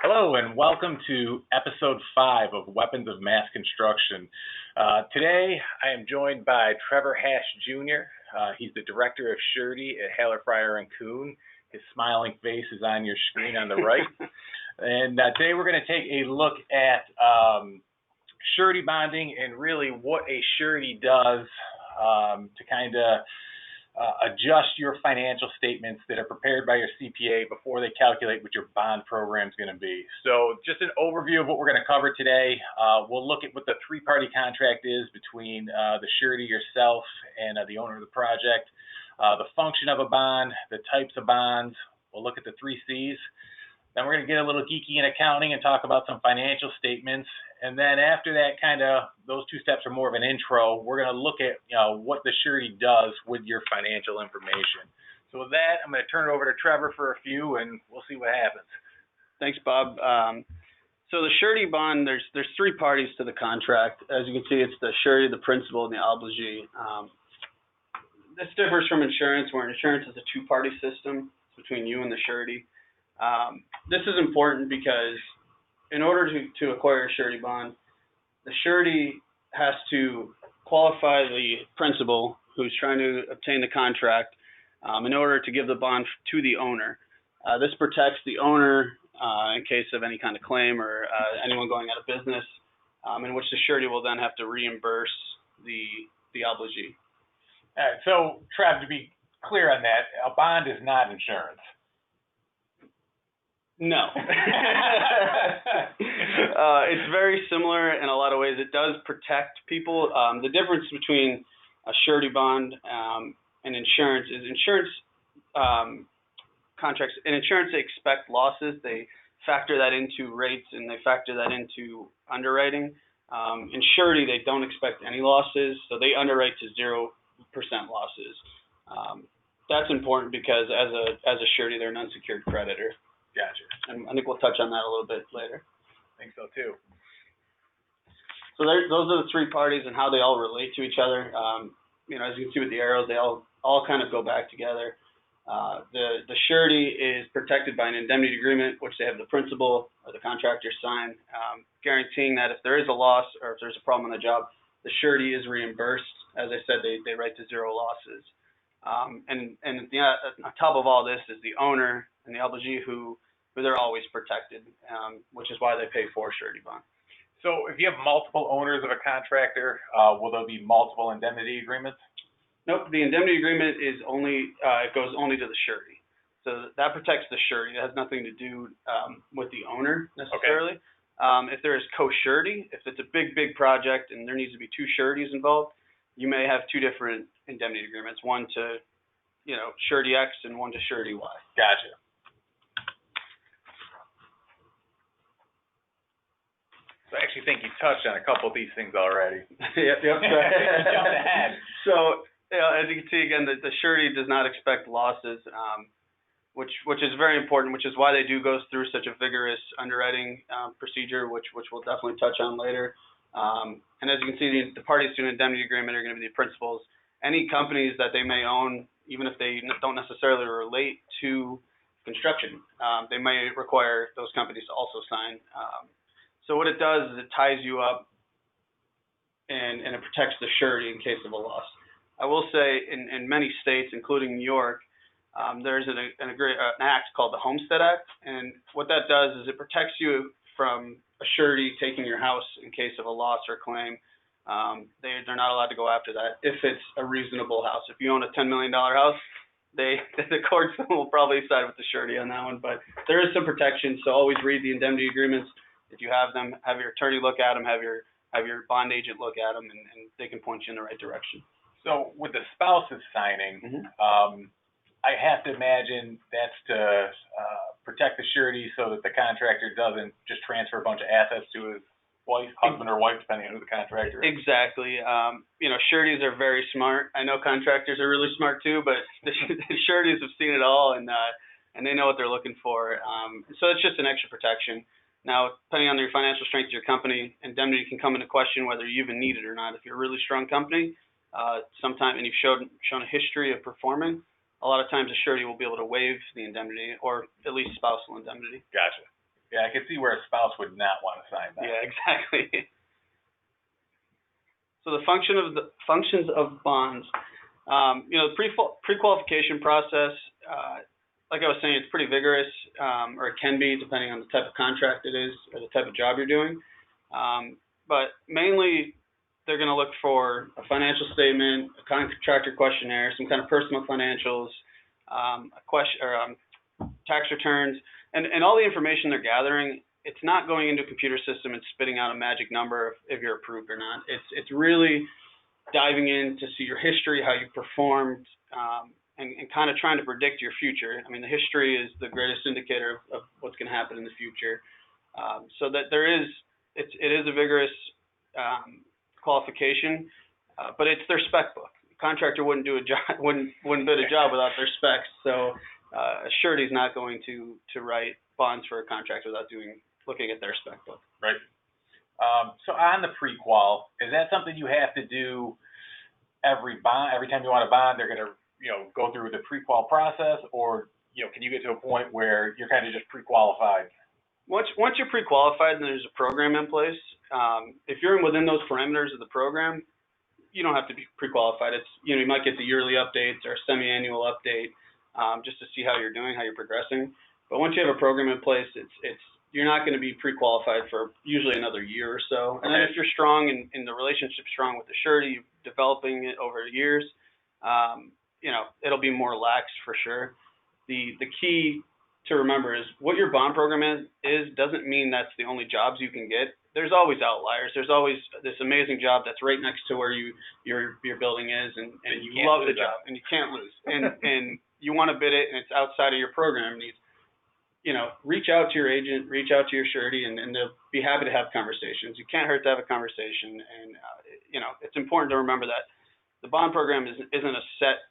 Hello and welcome to episode 5 of Weapons of Mass Construction. Today I am joined by Trevor Hash Jr. He's the Director of Surety at Haller, Fryer & Kuhn. His smiling face is on your screen on the right. And today we're going to take a look at surety bonding and really what a surety does to kind of adjust your financial statements that are prepared by your CPA before they calculate what your bond program is going to be. So just an overview of what we're going to cover today. We'll look at what the three-party contract is between the surety, yourself, and the owner of the project, the function of a bond, the types of bonds. We'll look at the 3 C's. Then we're going to get a little geeky in accounting and talk about some financial statements. And then after that, those 2 steps are more of an intro. We're going to look at what the surety does with your financial information. So with that, I'm going to turn it over to Trevor for a few, and we'll see what happens. Thanks, Bob. So the surety bond, there's 3 parties to the contract. As you can see, it's the surety, the principal, and the obligee. This differs from insurance, where insurance is a 2-party system. It's between you and the surety. This is important because in order to acquire a surety bond, the surety has to qualify the principal who's trying to obtain the contract in order to give the bond to the owner. This protects the owner in case of any kind of claim or anyone going out of business, in which the surety will then have to reimburse the obligee. All right, so Trev, to be clear on that, a bond is not insurance. No. It's very similar in a lot of ways. It does protect people. The difference between a surety bond and insurance is insurance contracts. In insurance, they expect losses. They factor that into rates and they factor that into underwriting. In surety, they don't expect any losses, so they underwrite to 0% losses. That's important because as a surety, they're an unsecured creditor. Gotcha. And I think we'll touch on that a little bit later. I think so too. So those are the 3 parties and how they all relate to each other. As you can see with the arrows, they all kind of go back together. The surety is protected by an indemnity agreement, which they have the principal or the contractor sign, guaranteeing that if there is a loss or if there's a problem on the job, the surety is reimbursed. As I said, they write to 0 losses. And on top of all this is the owner and the obligee who they're always protected, which is why they pay for surety bond. So if you have multiple owners of a contractor, will there be multiple indemnity agreements? Nope, the indemnity agreement is only it goes only to the surety. So that protects the surety. It has nothing to do with the owner necessarily. Okay. If there is co-surety, if it's a big project and there needs to be 2 sureties involved, you may have 2 different indemnity agreements, one to surety X and one to surety Y. Gotcha. So I actually think you touched on a couple of these things already. Yep. Jumped ahead. So as you can see again, the surety does not expect losses, which is very important, which is why they do go through such a vigorous underwriting procedure, which we'll definitely touch on later. And as you can see, the parties to an indemnity agreement are going to be the principals. Any companies that they may own, even if they don't necessarily relate to construction, they may require those companies to also sign. So what it does is it ties you up and it protects the surety in case of a loss. I will say in many states, including New York, there's an act called the Homestead Act. And what that does is it protects you from a surety taking your house in case of a loss or claim. They're not allowed to go after that if it's a reasonable house. If you own a $10 million house, the courts will probably side with the surety on that one. But there is some protection, so always read the indemnity agreements. If you have them, have your attorney look at them, have your bond agent look at them, and they can point you in the right direction. So with the spouses signing, I have to imagine that's to protect the surety so that the contractor doesn't just transfer a bunch of assets to his husband or wife, depending on who the contractor is. Exactly. Sureties are very smart. I know contractors are really smart too, but the sureties have seen it all and they know what they're looking for. So it's just an extra protection. Now, depending on your financial strength of your company, indemnity can come into question whether you even need it or not. If you're a really strong company, and you've shown a history of performing, a lot of times a surety will be able to waive the indemnity or at least spousal indemnity. Gotcha. Yeah, I can see where a spouse would not want to sign that. Yeah, exactly. So the functions of bonds. The pre-qualification process, like I was saying, it's pretty vigorous, or it can be depending on the type of contract it is or the type of job you're doing. But mainly, they're going to look for a financial statement, a contractor questionnaire, some kind of personal financials, tax returns, and all the information they're gathering. It's not going into a computer system and spitting out a magic number if you're approved or not. It's really diving in to see your history, how you performed, and kind of trying to predict your future. I mean, the history is the greatest indicator of what's going to happen in the future. So that it is a vigorous qualification, but it's their spec book. The contractor wouldn't do a job, wouldn't bid a job without their specs. So a surety is not going to write bonds for a contractor without looking at their spec book. Right. So on the pre-qual, is that something you have to do every time you want a bond? They're going to go through the pre-qual process, or can you get to a point where you're kind of just pre-qualified? Once you're pre-qualified and there's a program in place, if you're within those parameters of the program, you don't have to be pre-qualified. It's you might get the yearly updates or semi-annual update just to see how you're doing, how you're progressing. But once you have a program in place, you're not going to be pre-qualified for usually another year or so. And then if you're strong and the relationship's strong with the surety, developing it over years, it'll be more lax for sure. The key to remember is what your bond program is doesn't mean that's the only jobs you can get. There's always outliers. There's always this amazing job that's right next to where your building is, and you love the job and you can't lose. And you want to bid it, and it's outside of your program needs. Reach out to your agent, reach out to your surety, and they'll be happy to have conversations. You can't hurt to have a conversation, and it's important to remember that the bond program isn't a set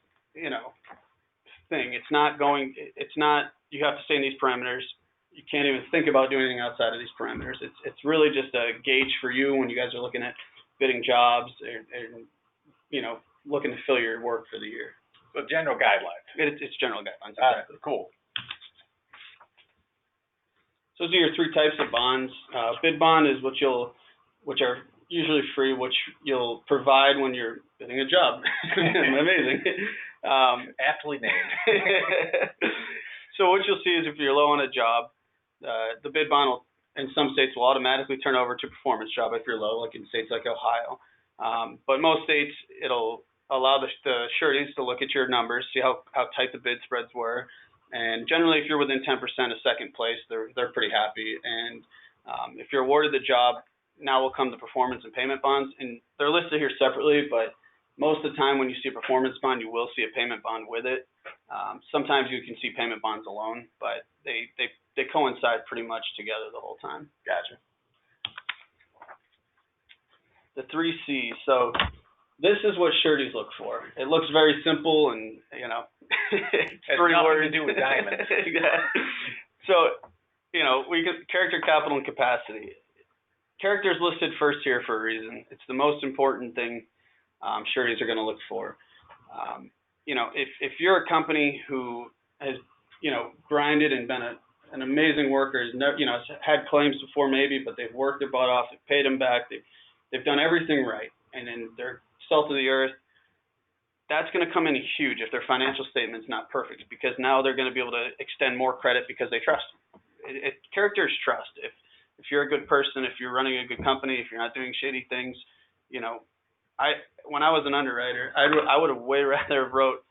thing. It's not. You have to stay in these parameters. You can't even think about doing anything outside of these parameters. It's really just a gauge for you when you guys are looking at bidding jobs and looking to fill your work for the year. So general guidelines. It's general guidelines. Exactly. Cool. So those are your three types of bonds. Bid bond is which are usually free, which you'll provide when you're bidding a job. Amazing. Aptly named. So what you'll see is if you're low on a job, the bid bond in some states will automatically turn over to performance job if you're low, like in states like Ohio. But most states, it'll allow the sureties to look at your numbers, see how tight the bid spreads were. And generally, if you're within 10% of second place, they're pretty happy. And if you're awarded the job, now will come the performance and payment bonds. And they're listed here separately, but most of the time when you see a performance bond, you will see a payment bond with it. Sometimes you can see payment bonds alone, but they coincide pretty much together the whole time. Gotcha. The 3 C's. So this is what sureties look for. It looks very simple, and it's 3 words to do with diamonds. So we get character, capital, and capacity. Character is listed first here for a reason. It's the most important thing sureties are going to look for. If you're a company who has grinded and been an amazing worker, has had claims before maybe, but they've worked their butt off, they've paid them back, they've done everything right, and then they're salt of the earth, that's going to come in huge if their financial statement's not perfect, because now they're going to be able to extend more credit because they trust them. Character is trust. If you're a good person, if you're running a good company, if you're not doing shady things, when I was an underwriter, I would have way rather have wrote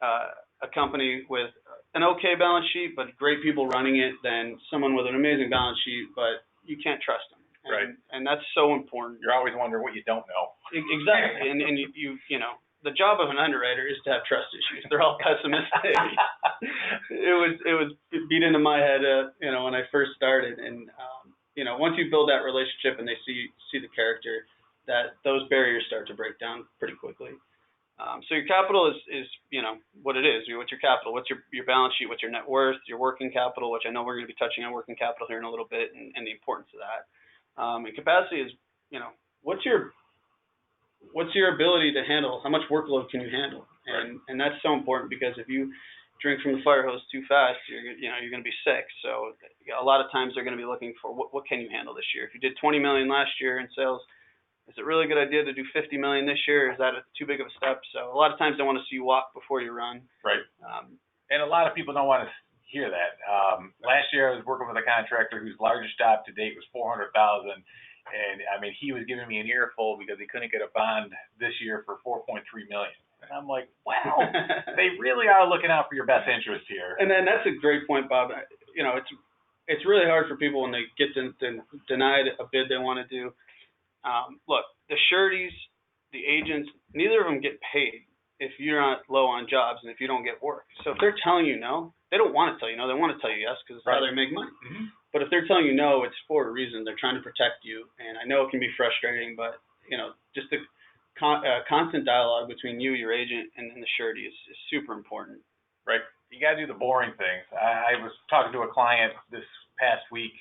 a company with an okay balance sheet but great people running it than someone with an amazing balance sheet but you can't trust them. Right. And that's so important. You're always wondering what you don't know. Exactly. And you the job of an underwriter is to have trust issues. They're all pessimistic. It was beat into my head, when I first started. And once you build that relationship and they see the character, that those barriers start to break down pretty quickly. So your capital is what it is. What's your capital? What's your balance sheet? What's your net worth? Your working capital, which I know we're going to be touching on working capital here in a little bit, and the importance of that. And capacity is, what's your ability to handle? How much workload can you handle? And that's so important, because if you drink from the fire hose too fast, you're going to be sick. So a lot of times they're going to be looking for what can you handle this year. If you did 20 million last year in sales, is it really a good idea to do 50 million this year? Is that too big of a step? So a lot of times they want to see you walk before you run. Right. And a lot of people don't want to hear that. Last year I was working with a contractor whose largest job to date was 400,000, and I mean he was giving me an earful because he couldn't get a bond this year for 4.3 million. And I'm like, wow, they really are looking out for your best interest here. And then that's a great point, Bob. You know, it's really hard for people when they get denied a bid they want to do. Look, the sureties, the agents, neither of them get paid if you're not low on jobs and if you don't get work. So if they're telling you no, they don't want to tell you no. They want to tell you yes because it's how they make money. Mm-hmm. But if they're telling you no, it's for a reason. They're trying to protect you. And I know it can be frustrating, but, you know, just the constant dialogue between you, your agent, and the surety is super important. Right. You got to do the boring things. I was talking to a client this past week.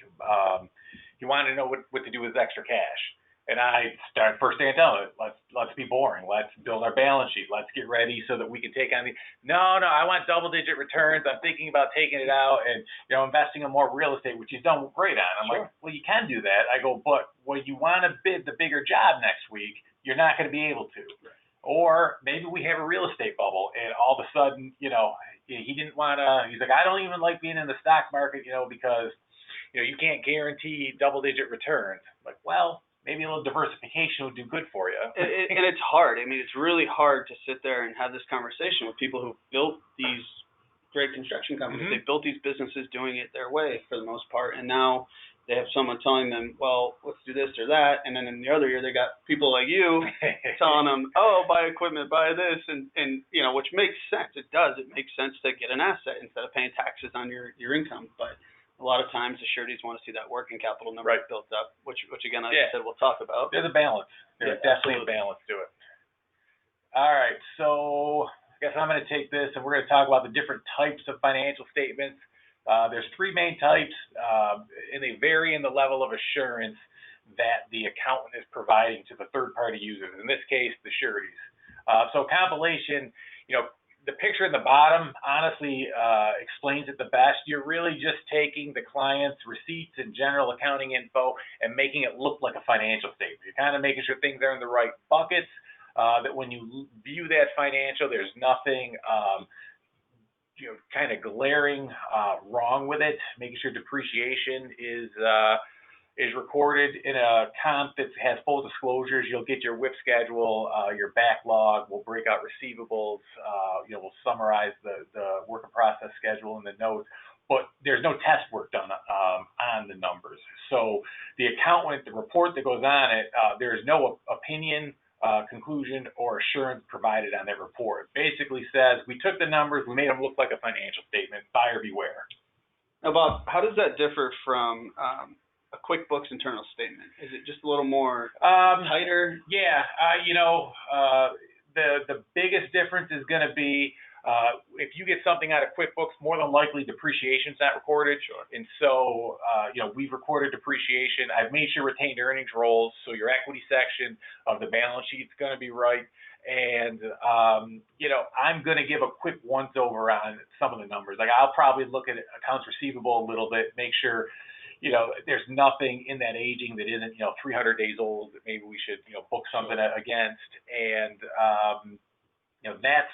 He wanted to know what to do with extra cash. And I started first thing I tell him, let's be boring. Let's build our balance sheet. Let's get ready so that we can take on no, I want double-digit returns. I'm thinking about taking it out and investing in more real estate, which he's done great on. I'm like, well, you can do that. I go, but when you want to bid the bigger job next week, you're not going to be able to. Or maybe we have a real estate bubble, and all of a sudden, he didn't want to. He's like, I don't even like being in the stock market, because you can't guarantee double-digit returns. I'm like, well, maybe a little diversification would do good for you. And it's hard. I mean, it's really hard to sit there and have this conversation with people who built these great construction companies. Mm-hmm. They built these businesses doing it their way for the most part, and now they have someone telling them, well, let's do this or that, and then in the other year they got people like you telling them, oh, buy equipment, buy this, and which makes sense. It does. It makes sense to get an asset instead of paying taxes on your income, but a lot of times the sureties want to see that working capital number built up, which again, like I said, we'll talk about. There's a balance. There's definitely a balance to it. All right, so I guess I'm going to take this and we're going to talk about the different types of financial statements. There's three main types, and they vary in the level of assurance that the accountant is providing to the third-party users, in this case, the sureties. So compilation, the picture in the bottom honestly explains it the best. You're really just taking the client's receipts and general accounting info and making it look like a financial statement. You're kind of making sure things are in the right buckets, that when you view that financial, there's nothing kind of glaring wrong with it, making sure depreciation is recorded in a comp that has full disclosures. You'll get your WIP schedule, your backlog. We'll break out receivables. We'll summarize the work in process schedule in the notes. But there's no test work done on the numbers. So the accountant, the report that goes on it, there's no opinion, conclusion, or assurance provided on that report. It basically says, we took the numbers, we made them look like a financial statement, buyer beware. Now, Bob, how does that differ from a QuickBooks internal statement? Is it just a little more tighter? Yeah, the biggest difference is going to be if you get something out of QuickBooks, more than likely depreciation's not recorded. Sure. And so, we've recorded depreciation. I've made sure retained earnings rolls, so your equity section of the balance sheet is going to be right. And, I'm going to give a quick once-over on some of the numbers. Like, I'll probably look at accounts receivable a little bit, make sure there's nothing in that aging that isn't, 300 days old that maybe we should, book something against. And, that's,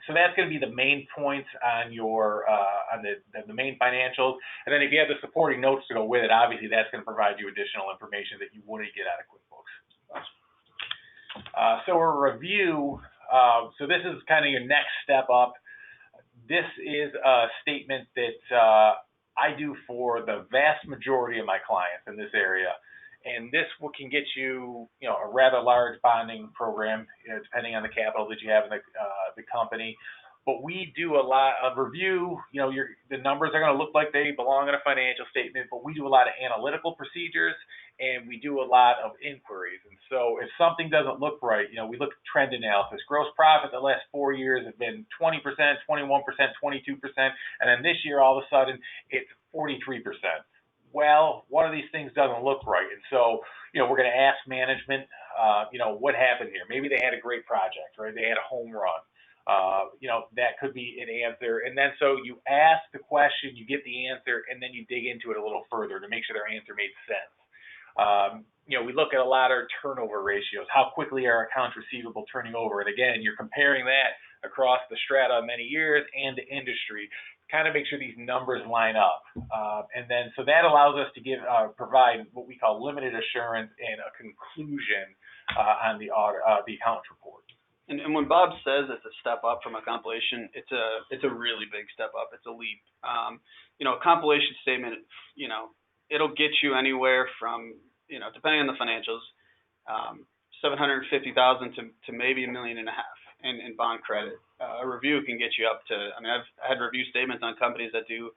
so that's going to be the main points on your, on the main financials. And then if you have the supporting notes to go with it, obviously that's going to provide you additional information that you wouldn't get out of QuickBooks. So a review, so this is kind of your next step up. This is a statement that, I do for the vast majority of my clients in this area, and this can get you, a rather large bonding program, depending on the capital that you have in the company. But we do a lot of review. The numbers are going to look like they belong in a financial statement, but we do a lot of analytical procedures and we do a lot of inquiries. And so if something doesn't look right, we look at trend analysis. Gross profit the last 4 years have been 20%, 21%, 22%, and then this year all of a sudden it's 43%. Well, one of these things doesn't look right. And so, we're going to ask management, what happened here? Maybe they had a great project, right? They had a home run. that could be an answer. And then so you ask the question, you get the answer, and then you dig into it a little further to make sure their answer made sense. We look at a lot of turnover ratios. How quickly are accounts receivable turning over? And again, you're comparing that across the strata of many years and the industry. Kind of make sure these numbers line up. And then so that allows us to provide what we call limited assurance and a conclusion on the accounts report. And when Bob says it's a step up from a compilation, it's a really big step up. It's a leap. A compilation statement, it'll get you anywhere from, depending on the financials, $750,000 to maybe $1.5 million in bond credit. A review can get you up to, I've had review statements on companies that do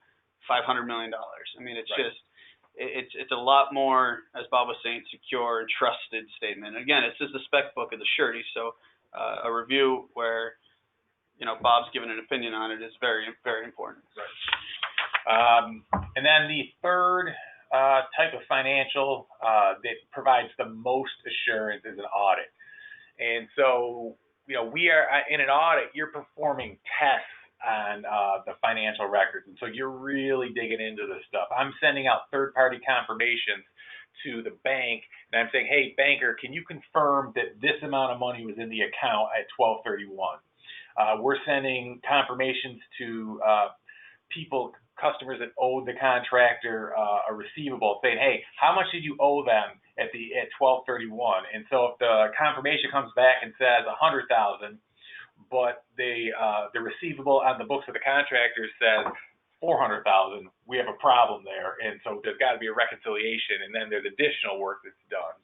$500 million. It's right. It's a lot more, as Bob was saying, secure and trusted statement. And again, it's just the spec book of the surety, so a review where, Bob's given an opinion on it is very, very important. Right. And then the third type of financial that provides the most assurance is an audit. And so, we are in an audit, you're performing tests on the financial records. And so you're really digging into this stuff. I'm sending out third-party confirmations to the bank, and I'm saying, hey, banker, can you confirm that this amount of money was in the account at 12/31? We're sending confirmations to customers that owed the contractor a receivable, saying, hey, how much did you owe them at 12/31? And so if the confirmation comes back and says $100,000, but the receivable on the books of the contractor says $400,000, we have a problem there. And so there's got to be a reconciliation, and then there's additional work that's done.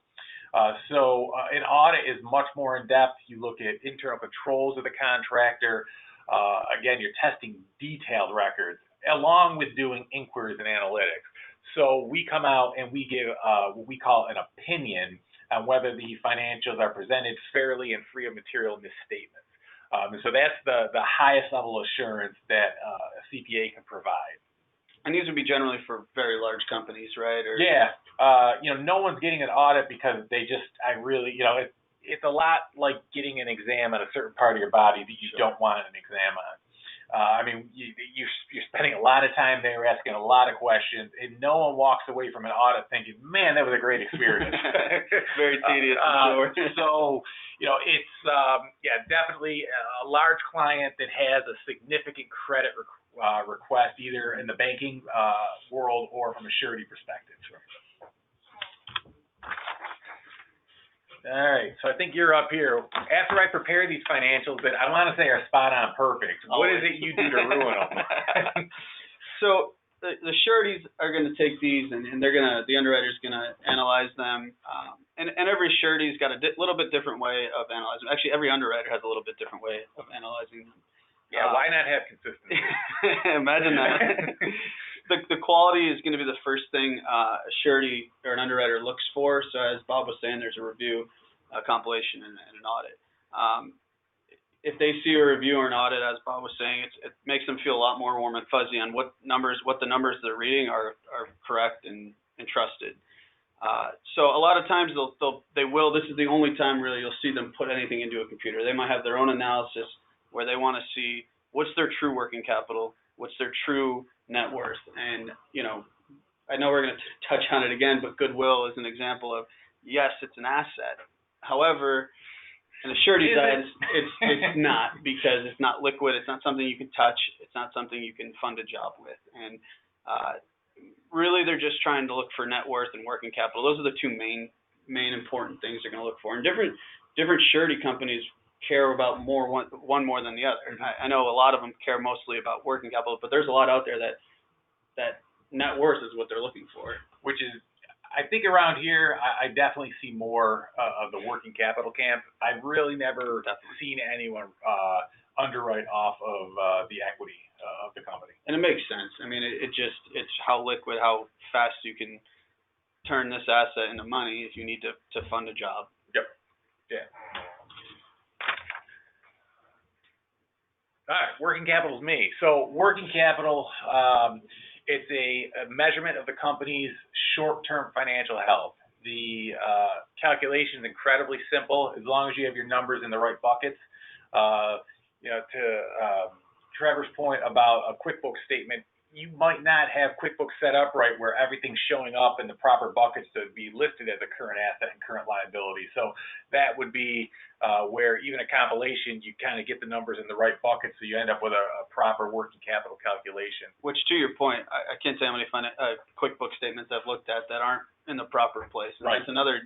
So an audit is much more in depth. You look at internal controls of the contractor. Again, you're testing detailed records, along with doing inquiries and analytics. So we come out and we give what we call an opinion on whether the financials are presented fairly and free of material misstatements. And so that's the highest level of assurance that a CPA can provide. And these would be generally for very large companies, right? Yeah. No one's getting an audit because it's a lot like getting an exam on a certain part of your body that you don't want an exam on. You're spending a lot of time there, asking a lot of questions, and no one walks away from an audit thinking, man, that was a great experience. Very tedious. So, it's definitely a large client that has a significant credit request, either in the banking world or from a surety perspective. All right, so I think you're up here. After I prepare these financials that I want to say are spot on perfect, what is it you do to ruin them? So the sureties are going to take these, and the underwriter's going to analyze them. And every surety's got a little bit different way of analyzing. Actually, every underwriter has a little bit different way of analyzing them. Yeah, why not have consistency? Imagine that. The quality is going to be the first thing a surety or an underwriter looks for. So as Bob was saying, there's a review, a compilation, and an audit. If they see a review or an audit, as Bob was saying, it makes them feel a lot more warm and fuzzy on what the numbers they're reading are correct and trusted. So a lot of times this is the only time really you'll see them put anything into a computer. They might have their own analysis where they want to see what's their true working capital, what's their true net worth. And, I know we're going to touch on it again, but goodwill is an example of, yes, it's an asset. However, in the surety side, it's not, because it's not liquid. It's not something you can touch. It's not something you can fund a job with. And really, they're just trying to look for net worth and working capital. Those are the two main important things they're going to look for. And different surety companies care about one more than the other. I know a lot of them care mostly about working capital, but there's a lot out there that net worth is what they're looking for. Which is, I think around here, I definitely see more of the working capital camp. I've really never seen anyone underwrite off of the equity of the company. And it makes sense. It's how liquid, how fast you can turn this asset into money if you need to fund a job. Yep. Yeah. All right, working capital is me. So working capital, it's a measurement of the company's short-term financial health. The calculation is incredibly simple. As long as you have your numbers in the right buckets, to Trevor's point about a QuickBooks statement, you might not have QuickBooks set up right where everything's showing up in the proper buckets to be listed as a current asset and current liability. So that would be where even a compilation, you kind of get the numbers in the right bucket, so you end up with a proper working capital calculation. Which, to your point, I can't say how many QuickBooks statements I've looked at that aren't in the proper place. And that's another,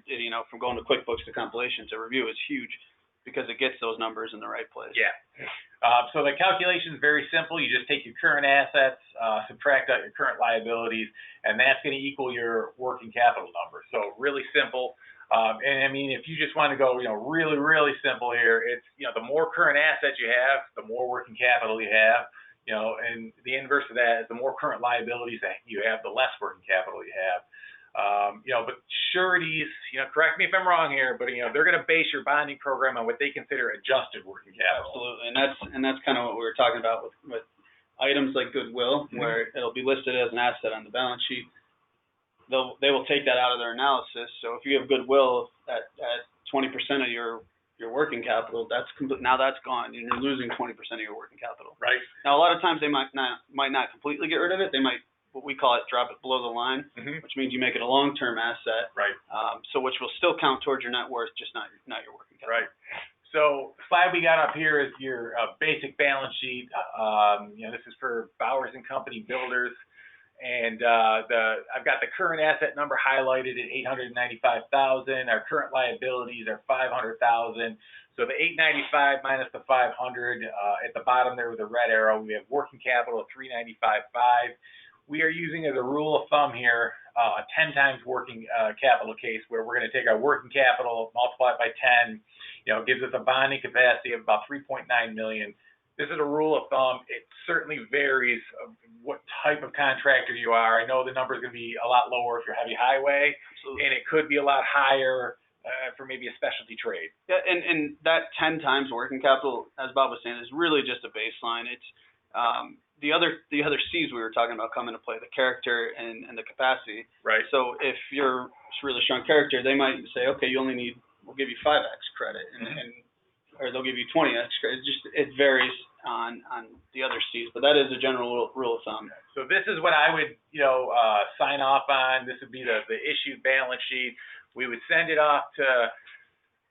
from going to QuickBooks to compilation to review is huge, because it gets those numbers in the right place. Yeah. So the calculation is very simple. You just take your current assets, subtract out your current liabilities, and that's going to equal your working capital number. So really simple. And I mean, if you just want to go, really, really simple here, it's, the more current assets you have, the more working capital you have, and the inverse of that is the more current liabilities that you have, the less working capital you have. But sureties, correct me if I'm wrong here, but they're going to base your bonding program on what they consider adjusted working capital. Absolutely, and that's kind of what we were talking about with items like goodwill, where it'll be listed as an asset on the balance sheet. They will take that out of their analysis. So if you have goodwill at 20% of your working capital, now that's gone, and you're losing 20% of your working capital. Right. Now a lot of times they might not completely get rid of it. They might, what we call it, drop it below the line, which means you make it a long-term asset. Right. So which will still count towards your net worth, just not your working capital. Right. So slide we got up here is your basic balance sheet. This is for Bowers and Company builders, and I've got the current asset number highlighted at $895,000. Our current liabilities are $500,000. So the $895 minus the $500 at the bottom there with the red arrow, we have working capital of $395.5. We are using as a rule of thumb here a 10 times working capital case, where we're going to take our working capital, multiply it by 10, gives us a bonding capacity of about $3.9 million. This is a rule of thumb. It certainly varies what type of contractor you are. I know the number is going to be a lot lower if you're heavy highway. Absolutely. And it could be a lot higher for maybe a specialty trade. Yeah, and that 10 times working capital, as Bob was saying, is really just a baseline. It's the other C's we were talking about come into play, the character and the capacity. Right. So if you're really strong character, they might say, okay, we'll give you 5x credit, or they'll give you 20x credit. It varies on the other C's, but that is a general rule of thumb. So this is what I would sign off on. This would be the issued balance sheet. We would send it off to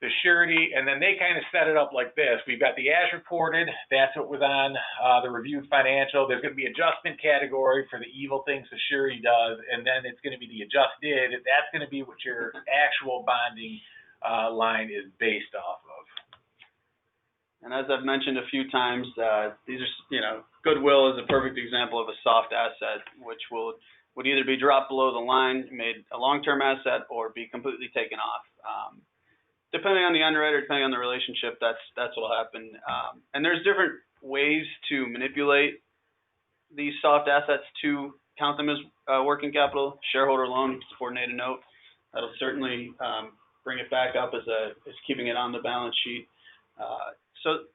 the surety, and then they kind of set it up like this. We've got the as reported. That's what was on the reviewed financial. There's going to be adjustment category for the evil things the surety does, and then it's going to be the adjusted. That's going to be what your actual bonding line is based off of. And as I've mentioned a few times, these are, goodwill is a perfect example of a soft asset, which would either be dropped below the line, made a long-term asset, or be completely taken off. Depending on the underwriter, depending on the relationship, that's what'll happen. And there's different ways to manipulate these soft assets to count them as working capital. Shareholder loan, subordinated note, that'll certainly bring it back up as keeping it on the balance sheet. So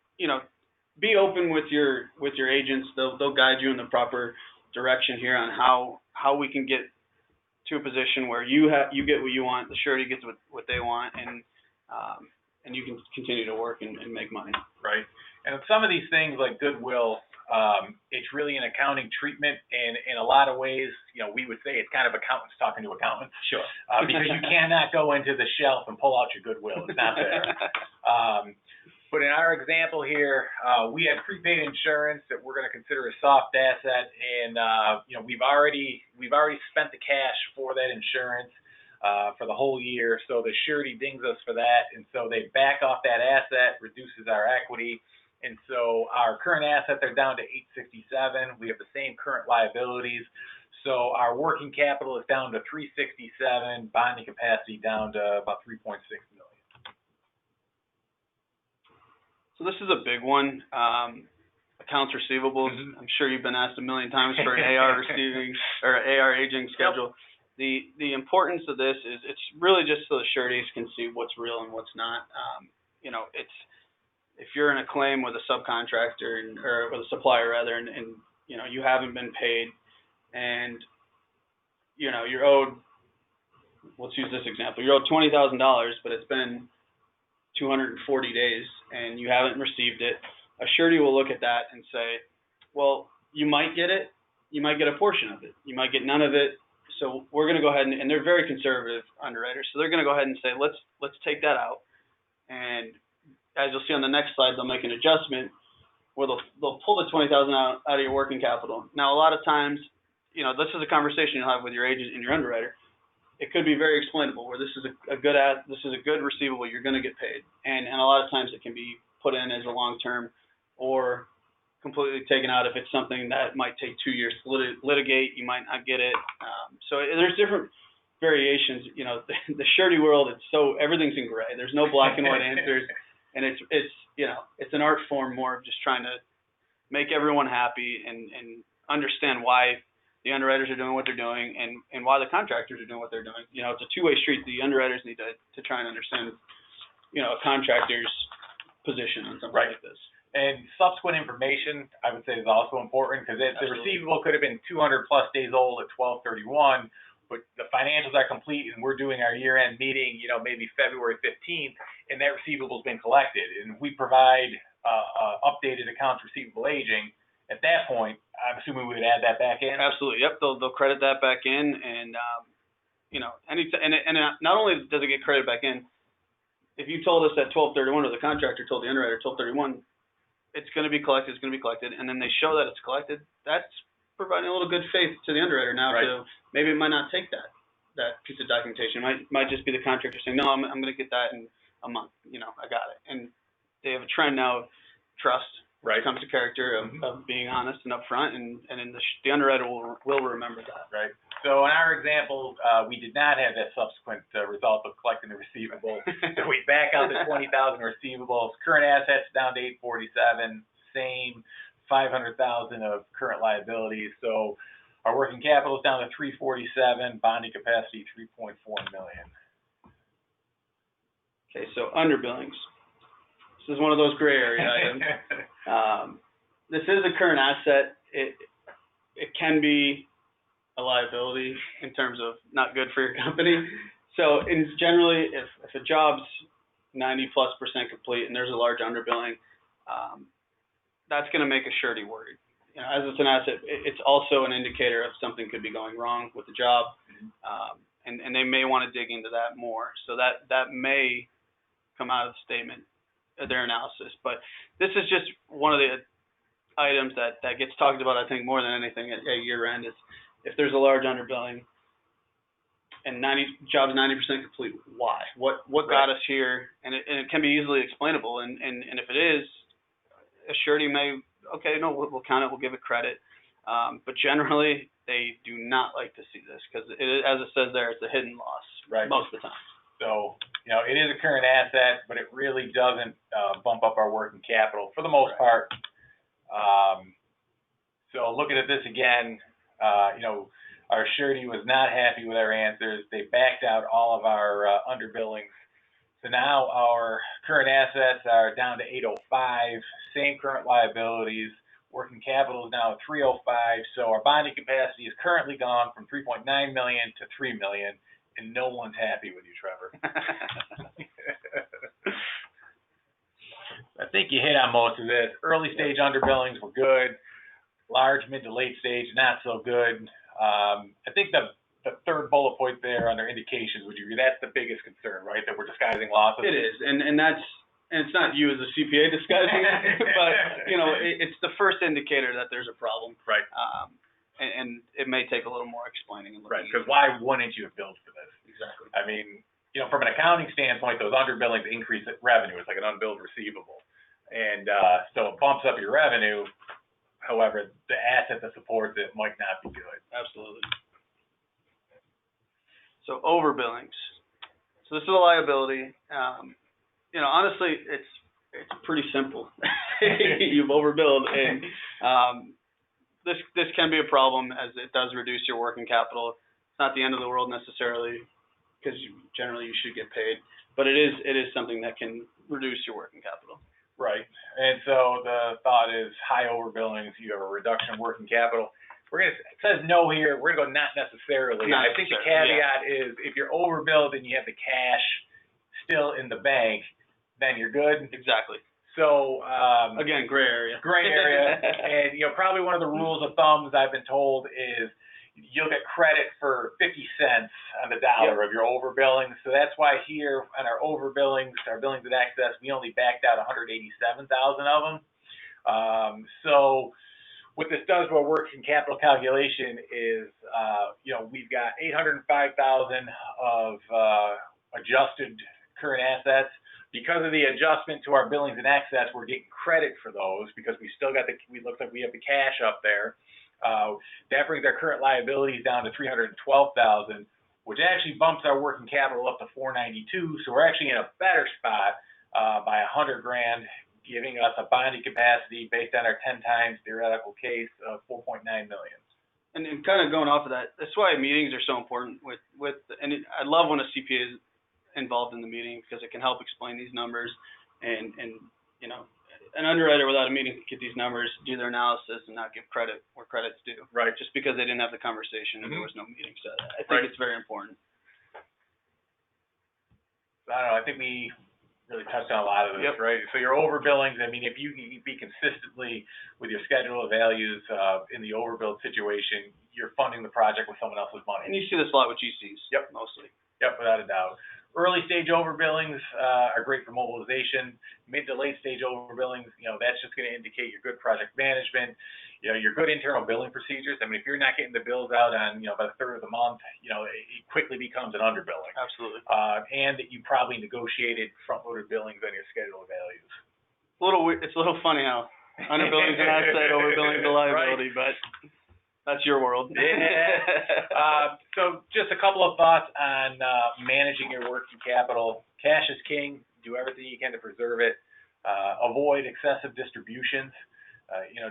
be open with your agents. They'll guide you in the proper direction here on how we can get to a position where you get what you want, the surety gets what they want, and you can continue to work and make money. Right. And some of these things like goodwill, it's really an accounting treatment, and in a lot of ways, we would say it's kind of accountants talking to accountants. Sure. Because you cannot go into the shelf and pull out your goodwill. It's not there. But in our example here, we have prepaid insurance that we're going to consider a soft asset, and we've already spent the cash for that insurance for the whole year. So the surety dings us for that, and so they back off that asset, reduces our equity, and so our current assets are down to $867. We have the same current liabilities, so our working capital is down to $367, bonding capacity down to about $3.6 million. So this is a big one. Accounts receivables. I'm sure you've been asked a million times for an AR receiving or AR aging schedule. Yep. The importance of this is it's really just so the sureties can see what's real and what's not. It's if you're in a claim with a subcontractor or with a supplier rather, and you haven't been paid, and you're owed. Let's use this example. You're owed $20,000, but it's been 240 days and you haven't received it. a surety will look at that and say, well, you might get it, you might get a portion of it, you might get none of it. So we're going to go ahead and they're very conservative underwriters. So they're going to go ahead and say, let's take that out. And as you'll see on the next slide, they'll make an adjustment where they'll pull the $20,000 out of your working capital. Now, a lot of times, this is a conversation you'll have with your agent and your underwriter. It could be very explainable where this is a good receivable, you're going to get paid. And a lot of times it can be put in as a long-term or completely taken out if it's something that might take 2 years to litigate. You might not get it. So there's different variations. The surety world, everything's in gray. There's no black and white answers, and it's an art form more of just trying to make everyone happy and understand why the underwriters are doing what they're doing and why the contractors are doing what they're doing. It's a two-way street. The underwriters need to try and understand, a contractor's position on something like this. And subsequent information, I would say, is also important because the receivable could have been 200 plus days old at 12/31, but the financials are complete and we're doing our year-end meeting, maybe February 15th, and that receivables been collected. And we provide updated accounts receivable aging. At that point, I'm assuming we would add that back in. Absolutely. Yep. They'll credit that back in, and not only does it get credited back in, if you told us at 12/31 or the contractor told the underwriter 12/31. It's going to be collected, and then they show that it's collected, that's providing a little good faith to the underwriter now. Right. So maybe it might not take that piece of documentation. It might just be the contractor saying, no, I'm going to get that in a month. I got it. And they have a trend now of trust. Right. It comes to character of being honest and upfront, and then the underwriter will remember that. Right. So in our example, we did not have that subsequent result of collecting the receivable. So we back out the 20,000 receivables. Current assets down to 847. Same 500,000 of current liabilities. So our working capital is down to 347. Bonding capacity 3.4 million. Okay. So underbillings. This is one of those gray area items. This is a current asset. It can be a liability in terms of not good for your company. So generally, if a job's 90+% complete and there's a large underbilling, that's going to make a surety worried. As it's an asset, it's also an indicator of something could be going wrong with the job, and they may want to dig into that more. So that may come out of the statement, their analysis. But this is just one of the items that gets talked about, I think, more than anything at year end is if there's a large underbilling and job's 90% complete, why? What got us here? And it can be easily explainable. And if it is, a surety may, we'll count it, we'll give it credit. But generally, they do not like to see this because, as it says there, it's a hidden loss most of the time. So, it is a current asset, but it really doesn't bump up our working capital for the most part. So looking at this again, our surety was not happy with our answers. They backed out all of our underbillings. So now our current assets are down to 805, same current liabilities. Working capital is now 305. So our bonding capacity is currently gone from 3.9 million to 3 million, and no one's happy with you, Trevor. I think you hit on most of this. Early stage underbillings were good. Large, mid to late stage, not so good. I think the third bullet point there under indications, would you agree that's the biggest concern, right? That we're disguising losses? It is, and it's not you as a CPA disguising it, but it's the first indicator that there's a problem. Right. And it may take a little more explaining. Right, because why wouldn't you have billed for this? Exactly. I mean, from an accounting standpoint, those underbillings increase revenue. It's like an unbilled receivable. And so it bumps up your revenue. However, the asset that supports it might not be good. Absolutely. So overbillings. So this is a liability. Honestly, it's pretty simple. You've overbilled, and this can be a problem as it does reduce your working capital. It's not the end of the world necessarily, because generally you should get paid, but it is something that can reduce your working capital. Right, and so the thought is high overbillings, you have a reduction in working capital. It says no here. We're going to go not necessarily. I think the caveat is if you're overbilled and you have the cash still in the bank, then you're good. Exactly. So again, gray area. Gray area, and probably one of the rules of thumbs I've been told is you'll get credit for 50 cents on the dollar of your overbillings. So that's why here on our overbillings, our billings in excess, we only backed out 187,000 of them. So what this does to our working capital calculation is, we've got 805,000 of adjusted current assets. Because of the adjustment to our billings in excess, we're getting credit for those because we still got we look like we have the cash up there. That brings our current liabilities down to 312,000, which actually bumps our working capital up to 492. So we're actually in a better spot by 100 grand, giving us a bonding capacity based on our 10 times theoretical case of 4.9 million. And kind of going off of that, that's why meetings are so important. I love when a CPA is involved in the meeting because it can help explain these numbers, and an underwriter without a meeting can get these numbers, do their analysis, and not give credit where credit's due. Right. Just because they didn't have the conversation and there was no meeting. So I think it's very important. I don't know. I think we really touched on a lot of this, right? So your overbillings, I mean, if you can be consistently with your schedule of values in the overbilled situation, you're funding the project with someone else's money. And you see this a lot with GCs. Yep. Mostly. Yep, without a doubt. Early stage overbillings are great for mobilization. Mid to late stage overbillings, that's just going to indicate your good project management, your good internal billing procedures. I mean, if you're not getting the bills out on, by the third of the month, it quickly becomes an underbilling. Absolutely. And that you probably negotiated front-loaded billings on your schedule of values. It's a little funny how underbilling's an asset, overbilling's a liability, right. But that's your world. Yeah. So just a couple of thoughts on managing your working capital. Cash is king. Do everything you can to preserve it. Avoid excessive distributions.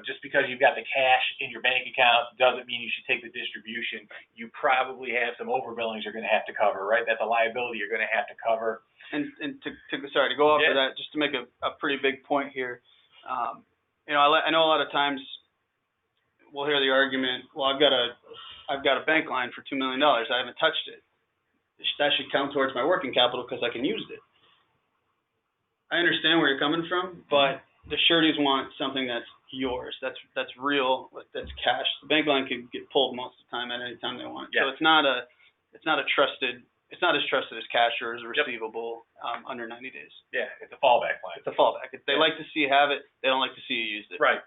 Just because you've got the cash in your bank account doesn't mean you should take the distribution. You probably have some overbillings you're going to have to cover, right? That's a liability you're going to have to cover. And to go off of that, just to make a pretty big point here. I know a lot of times we'll hear the argument, well, I've got a bank line for $2 million. I haven't touched it. That should count towards my working capital because I can use it. I understand where you're coming from, but the sureties want something that's yours, that's real, that's cash. The bank line can get pulled most of the time at any time they want. So it's not as trusted as cash or as receivable under 90 days. Yeah, it's a fallback line. It's a fallback. They like to see you have it. They don't like to see you use it. Right.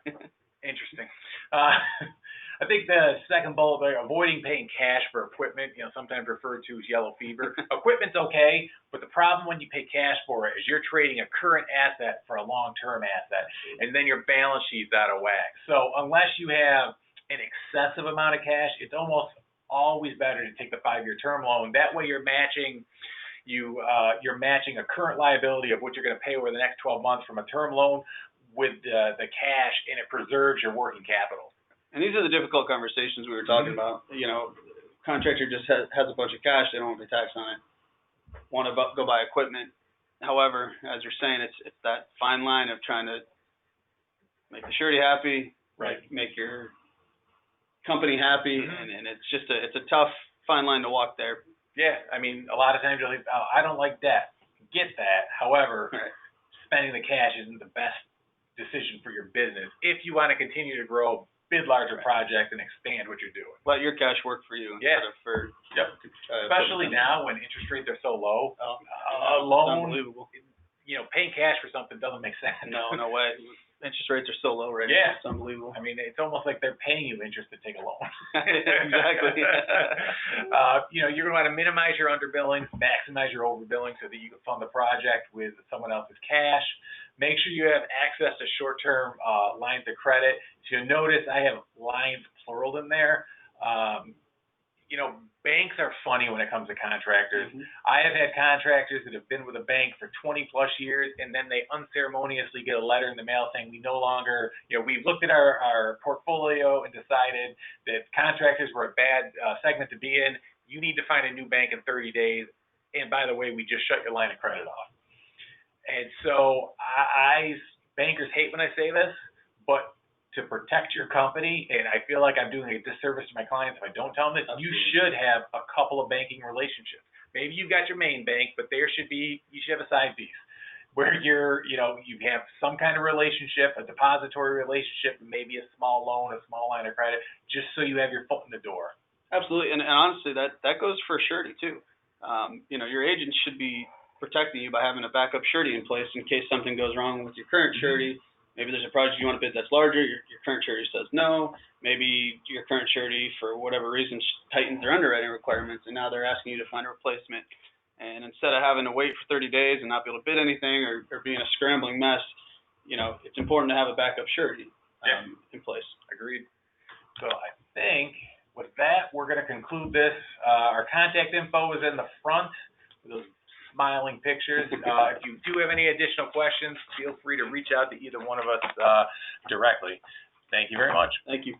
Interesting. I think the second bullet there, avoiding paying cash for equipment, sometimes referred to as yellow fever. Equipment's okay, but the problem when you pay cash for it is you're trading a current asset for a long-term asset, and then your balance sheet's out of whack. So unless you have an excessive amount of cash, it's almost always better to take the 5-year term loan. That way you're matching a current liability of what you're going to pay over the next 12 months from a term loan with the cash, and it preserves your working capital. And these are the difficult conversations we were talking about. Contractor just has a bunch of cash, they don't want to pay tax on it, want to go buy equipment. However, as you're saying, it's that fine line of trying to make the surety happy, right? Make your company happy, and it's just it's a tough fine line to walk there. Yeah, I mean, a lot of times you're like, oh, I don't like debt. Get that. However, spending the cash isn't the best decision for your business if you want to continue to grow, bid larger projects, and expand what you're doing. Let your cash work for you instead of for especially now when interest rates are so low. A loan, unbelievable. Paying cash for something doesn't make sense. No way. Interest rates are so low right now. It's unbelievable. I mean, it's almost like they're paying you interest to take a loan. Exactly. You're going to want to minimize your underbilling, maximize your overbilling so that you can fund the project with someone else's cash. Make sure you have access to short-term lines of credit. So you'll notice I have lines plural in there. Banks are funny when it comes to contractors. I have had contractors that have been with a bank for 20 plus years, and then they unceremoniously get a letter in the mail saying we no longer, we've looked at our portfolio and decided that contractors were a bad segment to be in. You need to find a new bank in 30 days. And by the way, we just shut your line of credit off. And so bankers hate when I say this, but to protect your company, and I feel like I'm doing a disservice to my clients if I don't tell them this, you should have a couple of banking relationships. Maybe you've got your main bank, but you should have a side piece. where you have some kind of relationship, a depository relationship, maybe a small loan, a small line of credit, just so you have your foot in the door. Absolutely, and honestly, that goes for surety too. Your agent should be protecting you by having a backup surety in place in case something goes wrong with your current surety. Maybe there's a project you want to bid that's larger, your current surety says no. Maybe your current surety, for whatever reason, tightens their underwriting requirements, and now they're asking you to find a replacement. And instead of having to wait for 30 days and not be able to bid anything or be in a scrambling mess, it's important to have a backup surety in place. Agreed. So I think with that, we're going to conclude this. Our contact info is in the front, those smiling pictures. If you do have any additional questions, feel free to reach out to either one of us directly. Thank you very much. Thank you.